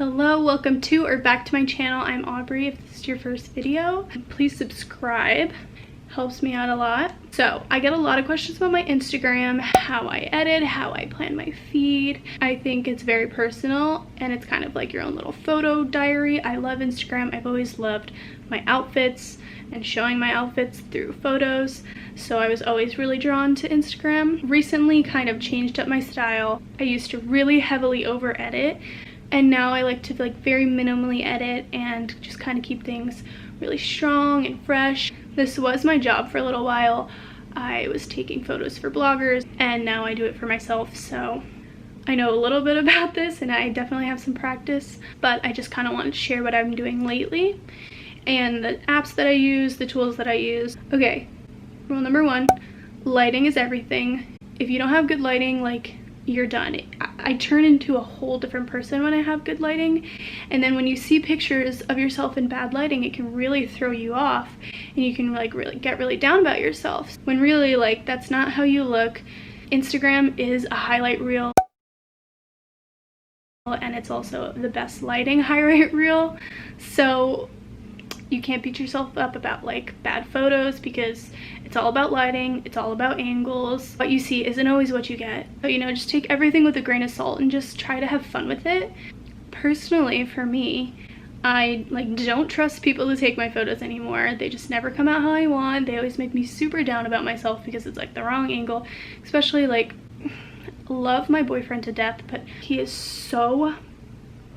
Hello, welcome to or back to my channel. I'm Aubrey. If this is your first video, please subscribe. Helps me out a lot. So I get a lot of questions about my Instagram, how I edit, how I plan my feed. I think it's very personal and it's kind of like your own little photo diary. I love Instagram. I've always loved my outfits and showing my outfits through photos. So I was always really drawn to Instagram. Recently kind of changed up my style. I used to really heavily over edit, and now I like to very minimally edit and just kind of keep things really strong and fresh. This was my job for a little while. I was taking photos for bloggers and now I do it for myself. So I know a little bit about this and I definitely have some practice, but I just kind of wanted to share what I'm doing lately and the apps that I use, the tools that I use. Okay, rule number one, lighting is everything. If you don't have good lighting, you're done. I turn into a whole different person when I have good lighting, and then when you see pictures of yourself in bad lighting, it can really throw you off and you can really get really down about yourself, when really that's not how you look. Instagram is a highlight reel, and it's also the best lighting highlight reel, so you can't beat yourself up about bad photos, because it's all about lighting, it's all about angles. What you see isn't always what you get. But just take everything with a grain of salt and just try to have fun with it. Personally, for me, I don't trust people to take my photos anymore. They just never come out how I want. They always make me super down about myself because it's the wrong angle. Especially love my boyfriend to death, but he is so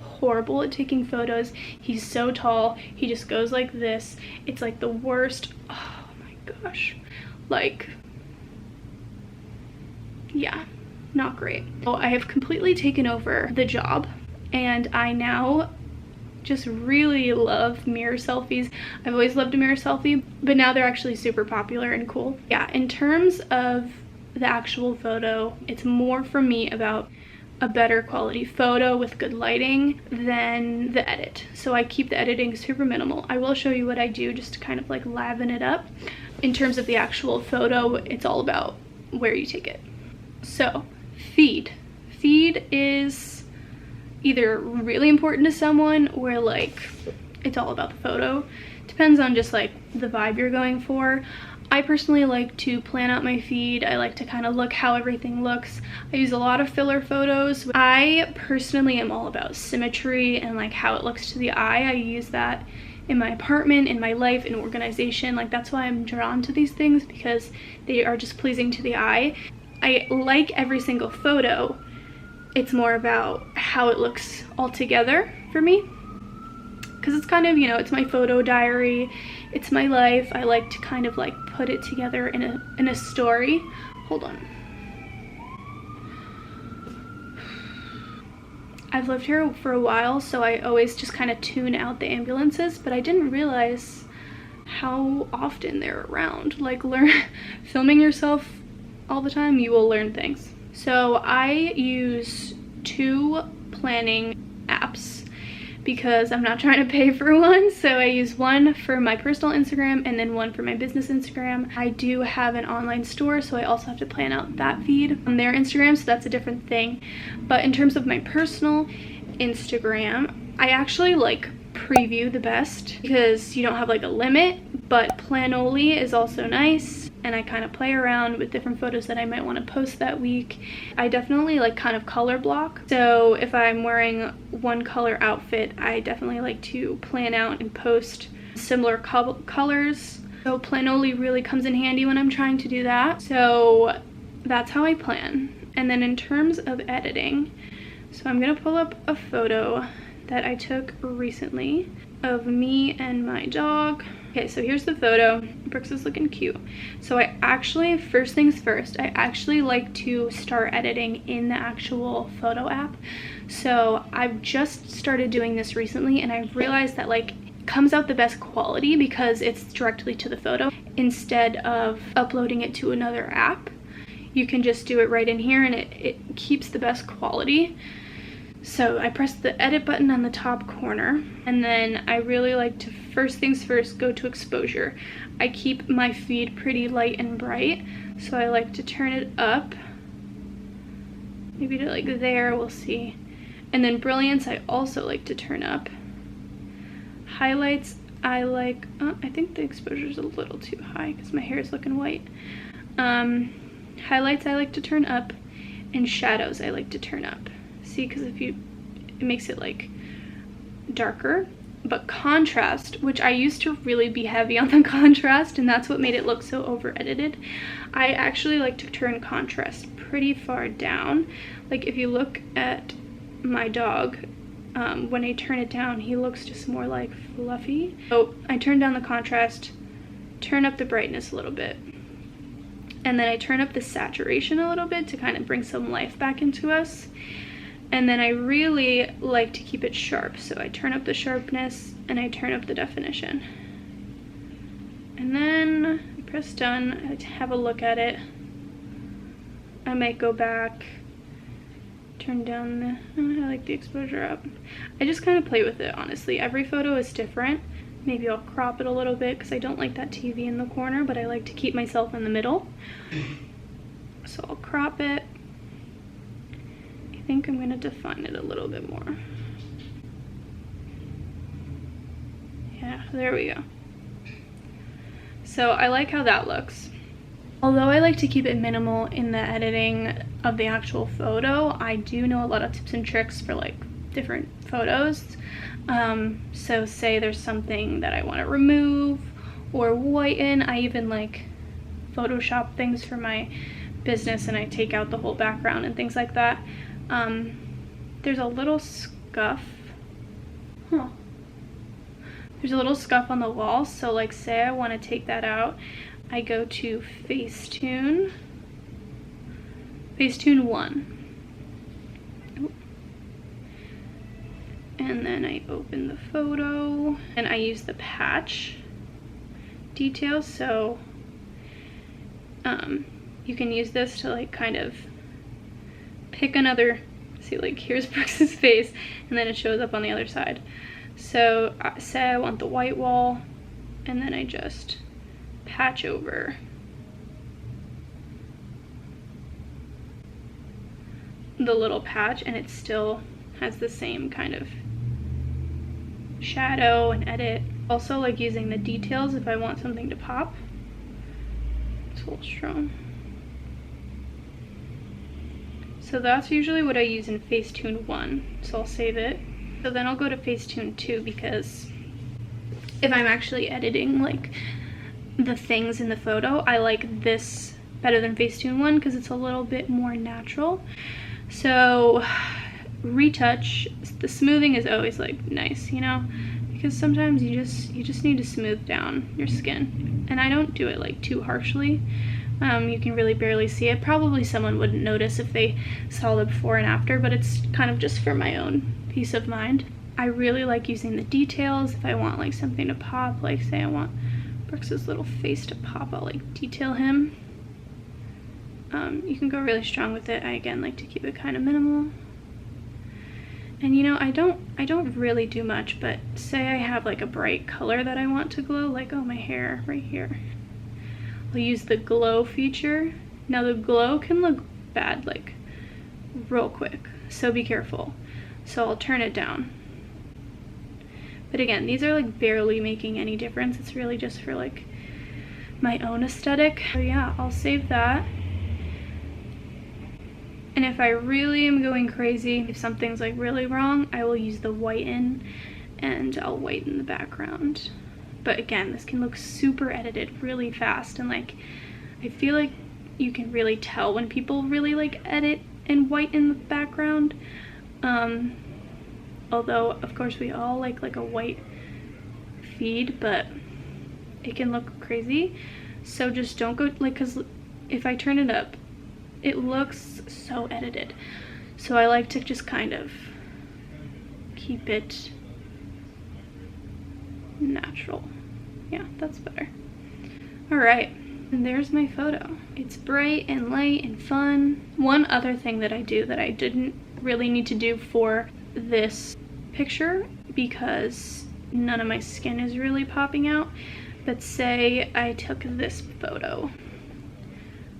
horrible at taking photos. He's so tall, he just goes like this. It's the worst. Oh my gosh, yeah, not great. So I have completely taken over the job and I now just really love mirror selfies. I've always loved a mirror selfie, but now they're actually super popular and cool. Yeah, in terms of the actual photo, it's more for me about a better quality photo with good lighting than the edit. So I keep the editing super minimal. I will show you what I do just to kind of liven it up. In terms of the actual photo, it's all about where you take it. So feed is either really important to someone or it's all about the photo. Depends on just the vibe you're going for. I personally like to plan out my feed. I like to kind of look how everything looks. I use a lot of filler photos. I personally am all about symmetry and how it looks to the eye. I use that in my apartment, in my life, in organization. That's why I'm drawn to these things, because they are just pleasing to the eye. I like every single photo. It's more about how it looks all together for me, because it's kind of, it's my photo diary, it's my life. I like to kind of put it together in a story. Hold on. I've lived here for a while, so I always just kind of tune out the ambulances, but I didn't realize how often they're around. Filming yourself all the time, you will learn things. So I use 2 planning apps because I'm not trying to pay for one. So I use one for my personal Instagram and then one for my business Instagram. I do have an online store, so I also have to plan out that feed on their Instagram, so that's a different thing. But in terms of my personal Instagram, I actually preview the best because you don't have a limit, but Planoly is also nice, and I kind of play around with different photos that I might want to post that week. I definitely kind of color block. So if I'm wearing one color outfit, I definitely like to plan out and post similar colors. So Planoly really comes in handy when I'm trying to do that. So that's how I plan. And then in terms of editing, so I'm gonna pull up a photo that I took recently of me and my dog. Okay, so here's the photo. Brooks is looking cute. So I actually, first things first, I actually like to start editing in the actual photo app. So I've just started doing this recently, and I've realized that it comes out the best quality because it's directly to the photo instead of uploading it to another app. You can just do it right in here and it keeps the best quality. So I press the edit button on the top corner, and then I really like to, first things first, go to exposure. I keep my feed pretty light and bright, so I like to turn it up, maybe to there, we'll see. And then brilliance I also like to turn up. Highlights I like, I think the exposure is a little too high because my hair is looking white. Highlights I like to turn up, and shadows I like to turn up. See, because it makes it like darker. But contrast, which I used to really be heavy on the contrast, and that's what made it look so over edited, I actually like to turn contrast pretty far down. Like if you look at my dog, when I turn it down, he looks just more like fluffy. So I turn down the contrast, turn up the brightness a little bit, and then I turn up the saturation a little bit to kind of bring some life back into us. And then I really like to keep it sharp, so I turn up the sharpness and I turn up the definition. And then I press done, I have a look at it. I might go back, turn down the, I like the exposure up. I just kind of play with it, honestly. Every photo is different. Maybe I'll crop it a little bit because I don't like that TV in the corner, but I like to keep myself in the middle. So I'll crop it. I think I'm gonna define it a little bit more. Yeah, there we go. So I like how that looks. Although I like to keep it minimal in the editing of the actual photo, I do know a lot of tips and tricks for like different photos. So say there's something that I want to remove or whiten. I even like Photoshop things for my business and I take out the whole background and things like that. There's a little scuff. There's a little scuff on the wall, so like say I want to take that out, I go to Facetune 1. And then I open the photo and I use the patch details, so you can use this to like kind of pick another, see like here's Brooks's face and then it shows up on the other side. So say I want the white wall and then I just patch over the little patch and it still has the same kind of shadow and edit. Also like using the details if I want something to pop. It's a little strong. So that's usually what I use in Facetune 1, so I'll save it. So then I'll go to Facetune 2 because if I'm actually editing like the things in the photo, I like this better than Facetune 1 because it's a little bit more natural. So retouch, the smoothing is always like nice, you know, because sometimes you just need to smooth down your skin, and I don't do it like too harshly. You can really barely see it. Probably someone wouldn't notice if they saw the before and after, but it's kind of just for my own peace of mind. I really like using the details. If I want like something to pop, like say I want Brooks's little face to pop, I'll like detail him. You can go really strong with it. I again like to keep it kind of minimal. And you know, I don't really do much, but say I have like a bright color that I want to glow, like oh my hair right here. I'll use the glow feature. Now the glow can look bad like real quick, so be careful. So I'll turn it down. But again, these are like barely making any difference. It's really just for like my own aesthetic. So yeah, I'll save that. And if I really am going crazy, if something's like really wrong, I will use the whiten and I'll whiten the background. But again, this can look super edited really fast, and like I feel like you can really tell when people really like edit and whiten the background. Although of course we all like a white feed, but it can look crazy. So just don't go like, because if I turn it up, it looks so edited. So I like to just kind of keep it natural. Yeah, that's better. All right, and there's my photo. It's bright and light and fun. One other thing that I do that I didn't really need to do for this picture because none of my skin is really popping out, but say I took this photo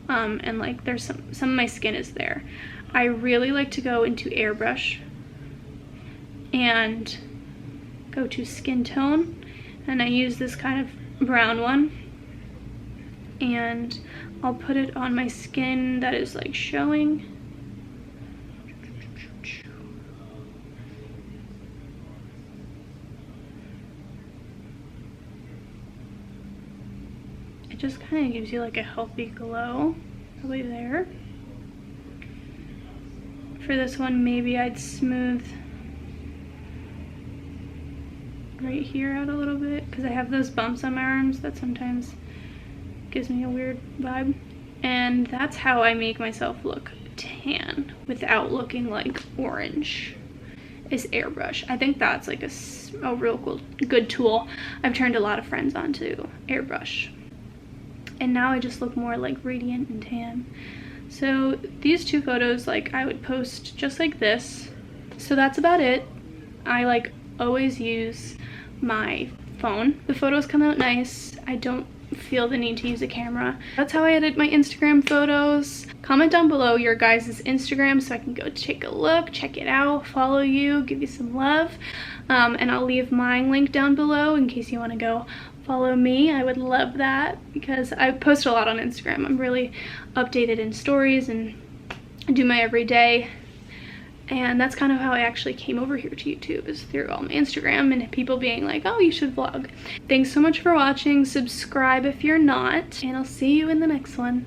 and like there's some of my skin is there. I really like to go into airbrush and go to skin tone, and I use this kind of brown one, and I'll put it on my skin that is like showing. It just kind of gives you like a healthy glow, probably there. For this one, maybe I'd smooth right here out a little bit, because I have those bumps on my arms that sometimes gives me a weird vibe. And that's how I make myself look tan without looking like orange, is airbrush. I think that's like a real good tool. I've turned a lot of friends onto airbrush, and now I just look more like radiant and tan. So these two photos, like, I would post just like this. So that's about it. I like always use my phone. The photos come out nice. I don't feel the need to use a camera. That's how I edit my Instagram photos. Comment down below your guys' Instagram so I can go take a look, check it out, follow you, give you some love. And I'll leave mine linked down below in case you want to go follow me. I would love that because I post a lot on Instagram. I'm really updated in stories and do my everyday. And that's kind of how I actually came over here to YouTube, is through all my Instagram and people being like, oh, you should vlog. Thanks so much for watching. Subscribe if you're not, and I'll see you in the next one.